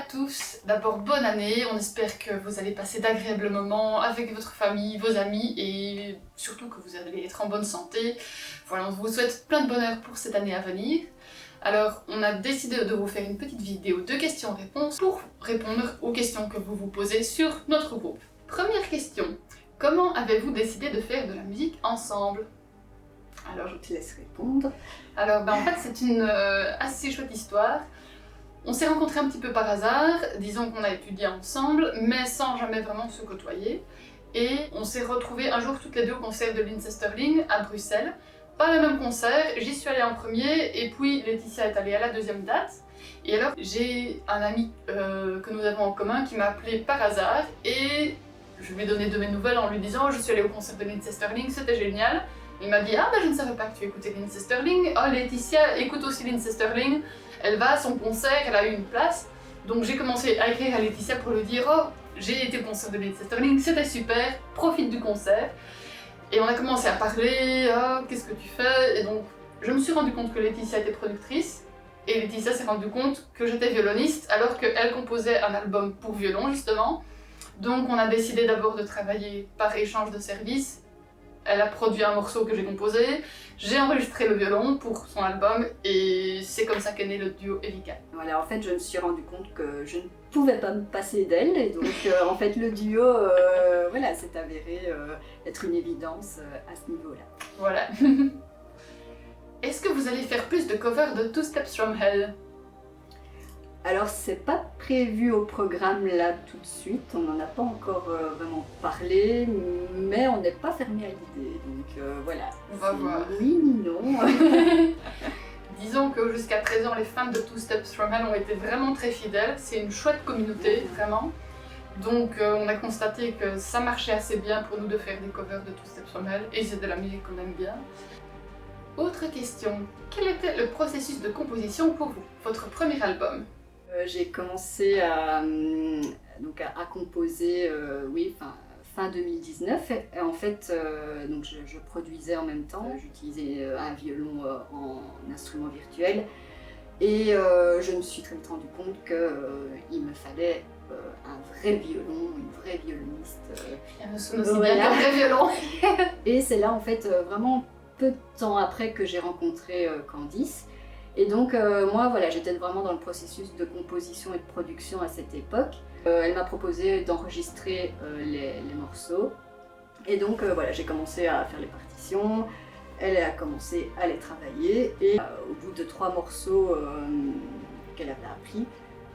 tous, d'abord bonne année, on espère que vous allez passer d'agréables moments avec votre famille, vos amis et surtout que vous allez être en bonne santé. Voilà, on vous souhaite plein de bonheur pour cette année à venir. Alors, on a décidé de vous faire une petite vidéo de questions-réponses pour répondre aux questions que vous vous posez sur notre groupe. Première question, comment avez-vous décidé de faire de la musique ensemble ? Alors, je te laisse répondre. Alors, en fait, c'est une assez chouette histoire. On s'est rencontrés un petit peu par hasard, disons qu'on a étudié ensemble, mais sans jamais vraiment se côtoyer. Et on s'est retrouvés un jour toutes les deux au concert de Lindsey Stirling à Bruxelles. Pas le même concert, j'y suis allée en premier, et puis Laetitia est allée à la deuxième date. Et alors, j'ai un ami que nous avons en commun qui m'a appelé par hasard, et je lui ai donné de mes nouvelles en lui disant « Je suis allée au concert de Lindsey Stirling, c'était génial ». Il m'a dit « Ah je ne savais pas que tu écoutais Lindsey Stirling, oh Laetitia écoute aussi Lindsey Stirling, elle va à son concert, elle a eu une place ». Donc j'ai commencé à écrire à Laetitia pour lui dire « Oh, j'ai été au concert de Lindsey Stirling, c'était super, profite du concert ». Et on a commencé à parler, oh, qu'est-ce que tu fais? Et donc je me suis rendu compte que Laetitia était productrice, et Laetitia s'est rendu compte que j'étais violoniste, alors qu'elle composait un album pour violon justement. Donc on a décidé d'abord de travailler par échange de services. Elle a produit un morceau que j'ai composé, j'ai enregistré le violon pour son album, et c'est comme ça qu'est né le duo Evika. Voilà, en fait, je me suis rendu compte que je ne pouvais pas me passer d'elle, et donc en fait, le duo, voilà, s'est avéré être une évidence à ce niveau-là. Voilà. Est-ce que vous allez faire plus de covers de Two Steps From Hell? Alors, c'est pas prévu au programme là tout de suite, on n'en a pas encore vraiment parlé, mais on n'est pas fermé à l'idée, donc voilà. On va voir. Oui ni non. Disons que jusqu'à présent, les fans de Two Steps From Hell ont été vraiment très fidèles, c'est une chouette communauté, vraiment. Donc on a constaté que ça marchait assez bien pour nous de faire des covers de Two Steps From Hell, et c'est de la musique qu'on aime bien. Autre question, quel était le processus de composition pour vous, votre premier album? J'ai commencé à composer fin 2019. Et en fait, donc je produisais en même temps. J'utilisais un violon en instrument virtuel. Et je me suis très vite rendu compte qu'il me fallait un vrai violon, une vraie violoniste. Elle sonne aussi bien qu'un vrai violon. Et c'est là, en fait, vraiment peu de temps après que j'ai rencontré Candice. Et donc moi voilà, j'étais vraiment dans le processus de composition et de production à cette époque. Elle m'a proposé d'enregistrer les morceaux. Et donc voilà, j'ai commencé à faire les partitions, elle a commencé à les travailler. Et au bout de 3 morceaux qu'elle avait appris,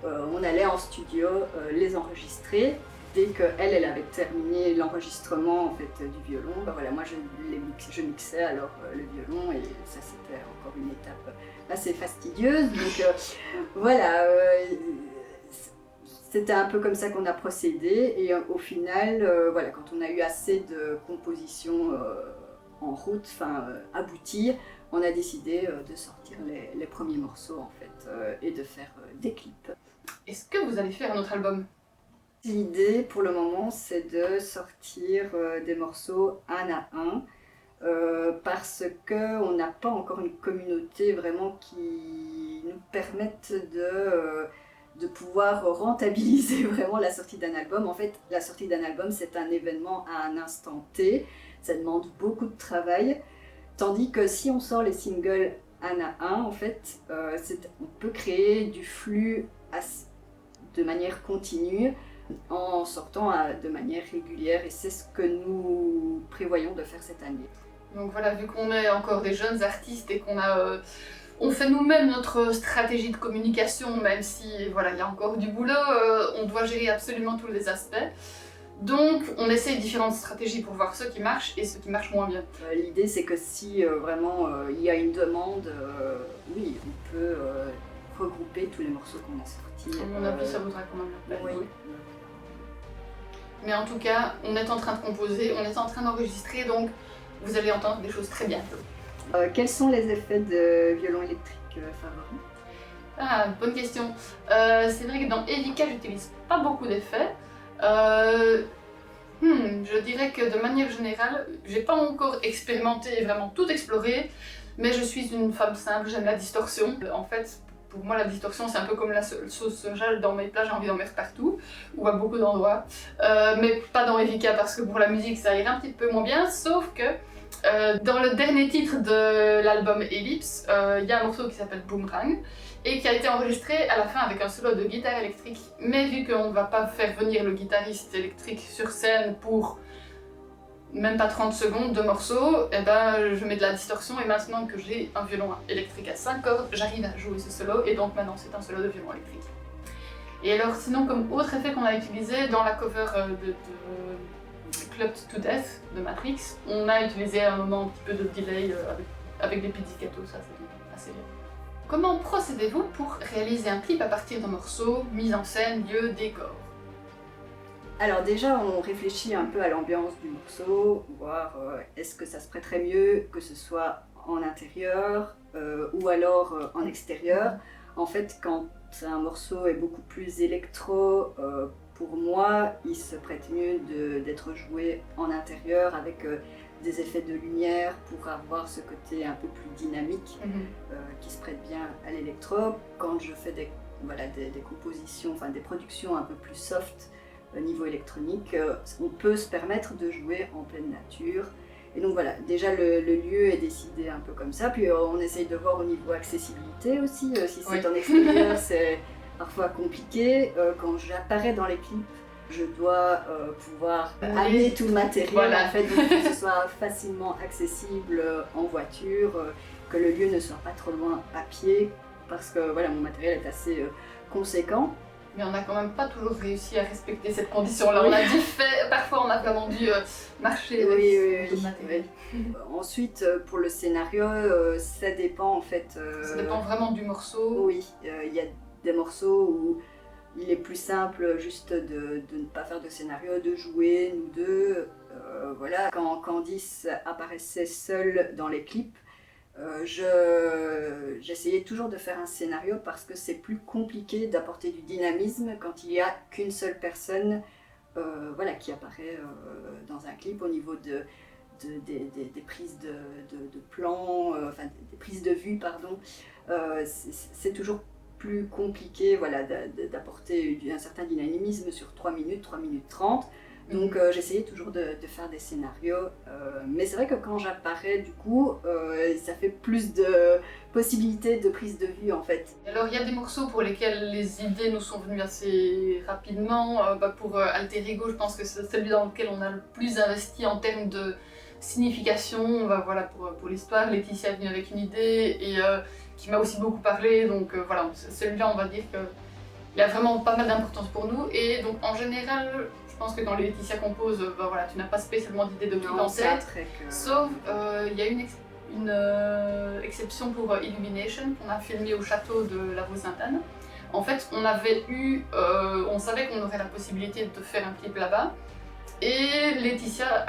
on allait en studio les enregistrer. Dès qu'elle avait terminé l'enregistrement en fait, du violon, voilà, moi je mixais alors le violon, et ça c'était encore une étape assez fastidieuse. Donc voilà, c'était un peu comme ça qu'on a procédé, et au final, voilà, quand on a eu assez de compositions en route, abouties, on a décidé de sortir les premiers morceaux en fait, et de faire des clips. Est-ce que vous allez faire un autre album? L'idée pour le moment, c'est de sortir des morceaux un à un, parce qu'on n'a pas encore une communauté vraiment qui nous permette de pouvoir rentabiliser vraiment la sortie d'un album. En fait, la sortie d'un album, c'est un événement à un instant T, ça demande beaucoup de travail, tandis que si on sort les singles un à un, en fait, on peut créer du flux de manière continue, en sortant de manière régulière, et c'est ce que nous prévoyons de faire cette année. Donc voilà, vu qu'on est encore des jeunes artistes et on fait nous-mêmes notre stratégie de communication, même si voilà, il y a encore du boulot, on doit gérer absolument tous les aspects. Donc on essaye différentes stratégies pour voir ce qui marche et ce qui marche moins bien. L'idée c'est que si vraiment il y a une demande, oui, on peut regrouper tous les morceaux qu'on a sortis. À mon avis, ça vaudra quand même la peine. Oui. Mais en tout cas, on est en train de composer, on est en train d'enregistrer, donc vous allez entendre des choses très bientôt. Quels sont les effets de violon électrique favoris? Ah, bonne question. C'est vrai que dans Evika, j'utilise pas beaucoup d'effets. Je dirais que de manière générale, j'ai pas encore expérimenté et vraiment tout exploré, mais je suis une femme simple, j'aime la distorsion. En fait, pour moi la distorsion c'est un peu comme la sauce soja dans mes plats, j'ai envie d'en mettre partout, ou à beaucoup d'endroits, mais pas dans Evika parce que pour la musique ça irait un petit peu moins bien, sauf que dans le dernier titre de l'album Ellipse, il y a un morceau qui s'appelle Boomerang, et qui a été enregistré à la fin avec un solo de guitare électrique, mais vu qu'on ne va pas faire venir le guitariste électrique sur scène pour même pas 30 secondes de morceau, et ben je mets de la distorsion et maintenant que j'ai un violon électrique à 5 cordes, j'arrive à jouer ce solo et donc maintenant c'est un solo de violon électrique. Et alors sinon comme autre effet qu'on a utilisé dans la cover de Clubbed to Death de Matrix, on a utilisé à un moment un petit peu de delay avec des pizzicatos, ça c'est assez bien. Comment procédez-vous pour réaliser un clip à partir d'un morceau, mise en scène, lieu, décor? Alors déjà, on réfléchit un peu à l'ambiance du morceau, voir est-ce que ça se prêterait mieux que ce soit en intérieur ou alors en extérieur. En fait, quand un morceau est beaucoup plus électro, pour moi, il se prête mieux d'être joué en intérieur avec des effets de lumière pour avoir ce côté un peu plus dynamique qui se prête bien à l'électro. Quand je fais des compositions, enfin des productions un peu plus soft, au niveau électronique, on peut se permettre de jouer en pleine nature. Et donc voilà, déjà le lieu est décidé un peu comme ça, puis on essaye de voir au niveau accessibilité aussi, si c'est en extérieur c'est parfois compliqué. Quand j'apparais dans les clips, je dois pouvoir amener tout le matériel en fait, donc que ce soit facilement accessible en voiture, que le lieu ne soit pas trop loin à pied, parce que voilà, mon matériel est assez conséquent. Mais on n'a quand même pas toujours réussi à respecter cette condition-là. On a dû faire, parfois on a vraiment dû marcher avec tout le matériel. Ensuite, pour le scénario, ça dépend en fait. Ça dépend vraiment du morceau. Oui, il y a des morceaux où il est plus simple juste de ne pas faire de scénario, de jouer nous deux. Voilà. Quand Candice apparaissait seule dans les clips, j'essayais toujours de faire un scénario parce que c'est plus compliqué d'apporter du dynamisme quand il n'y a qu'une seule personne qui apparaît dans un clip au niveau des prises de plan, des prises de vue, pardon. C'est toujours plus compliqué d'apporter un certain dynamisme sur 3 minutes 30. Donc j'essayais toujours de faire des scénarios, mais c'est vrai que quand j'apparais du coup, ça fait plus de possibilités de prise de vue en fait. Alors il y a des morceaux pour lesquels les idées nous sont venues assez rapidement. Pour Alter Ego, je pense que c'est celui dans lequel on a le plus investi en termes de signification. Pour l'histoire, Laetitia est venue avec une idée et qui m'a aussi beaucoup parlé, donc celui-là on va dire qu'il a vraiment pas mal d'importance pour nous, et donc en général, je pense que quand les Laetitia composent, tu n'as pas spécialement d'idée de clip en tête, sauf il y a une exception pour Illumination qu'on a filmé au château de la Vaux-Sainte-Anne. En fait, on savait qu'on aurait la possibilité de faire un clip là-bas, et Laetitia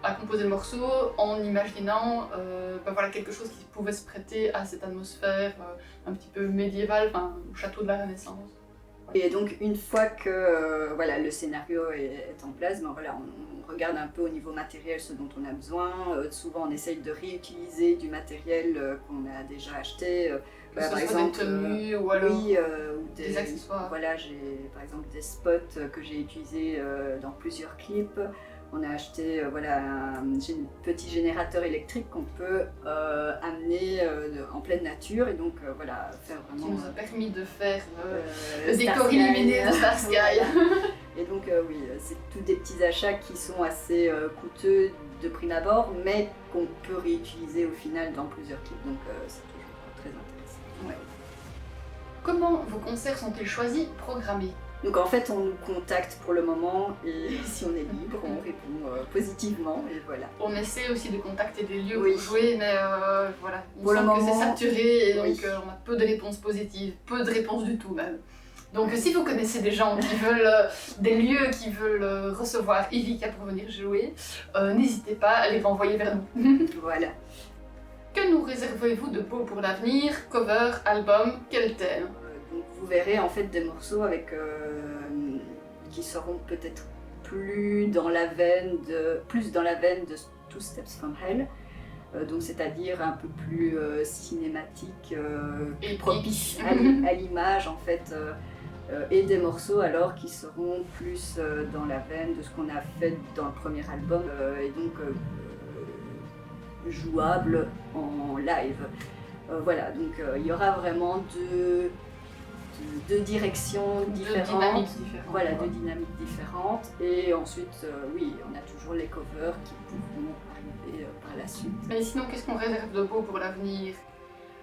a composé le morceau en imaginant quelque chose qui pouvait se prêter à cette atmosphère un petit peu médiévale, au château de la Renaissance. Et donc une fois que le scénario est en place, on regarde un peu au niveau matériel ce dont on a besoin. Souvent on essaye de réutiliser du matériel qu'on a déjà acheté. Par exemple, des tenues ou alors des accessoires. Voilà, j'ai par exemple des spots que j'ai utilisés dans plusieurs clips. On a acheté un petit générateur électrique qu'on peut amener en pleine nature et donc faire vraiment... Qui nous a permis de faire le décor illuminé de Star Sky. Et donc c'est tous des petits achats qui sont assez coûteux de prime abord, mais qu'on peut réutiliser au final dans plusieurs clips, donc c'est toujours très intéressant. Ouais. Comment vos concerts sont-ils choisis, programmés? Donc en fait, on nous contacte pour le moment et si on est libre, on répond positivement et voilà. On essaie aussi de contacter des lieux pour jouer, mais on pour sent que c'est saturé et donc on a peu de réponses positives, peu de réponses du tout même. Donc si vous connaissez des gens qui veulent, des lieux qui veulent recevoir Evika pour venir jouer, n'hésitez pas à les renvoyer vers nous. Voilà. Que nous réservez-vous de beau pour l'avenir? Cover, album, quel thème? Donc vous verrez en fait des morceaux qui seront peut-être plus dans la veine de Two Steps from Hell. donc c'est-à-dire un peu plus cinématique, Et propice puis, à l'image en fait, et des morceaux alors qui seront plus dans la veine de ce qu'on a fait dans le premier album, et donc jouables en live. Voilà, donc il y aura vraiment deux directions différentes. de dynamiques différentes. Voilà, deux dynamiques différentes. Et ensuite, oui, on a toujours les covers qui pourront arriver par la suite. Mais sinon, qu'est-ce qu'on réserve de beau pour l'avenir?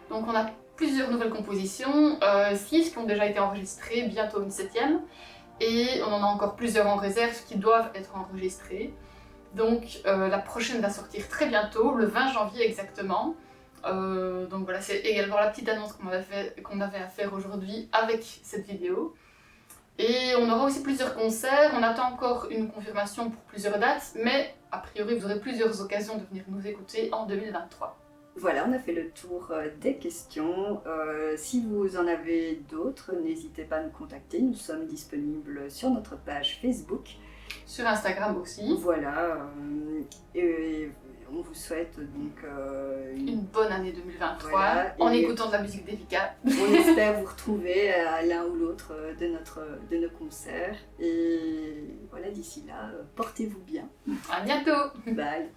Donc on a plusieurs nouvelles compositions, 6 qui ont déjà été enregistrées, bientôt une 7e. Et on en a encore plusieurs en réserve qui doivent être enregistrées. Donc la prochaine va sortir très bientôt, le 20 janvier exactement. Donc voilà, c'est également la petite annonce qu'on avait à faire aujourd'hui avec cette vidéo. Et on aura aussi plusieurs concerts, on attend encore une confirmation pour plusieurs dates, mais a priori vous aurez plusieurs occasions de venir nous écouter en 2023. Voilà, on a fait le tour des questions. Si vous en avez d'autres, n'hésitez pas à nous contacter. Nous sommes disponibles sur notre page Facebook. Sur Instagram aussi. Voilà, et on vous souhaite donc Une bonne année 2023, voilà, en écoutant de la musique d'Evika. On espère vous retrouver à l'un ou l'autre de nos concerts. Et voilà, d'ici là, portez-vous bien. À bientôt. Bye.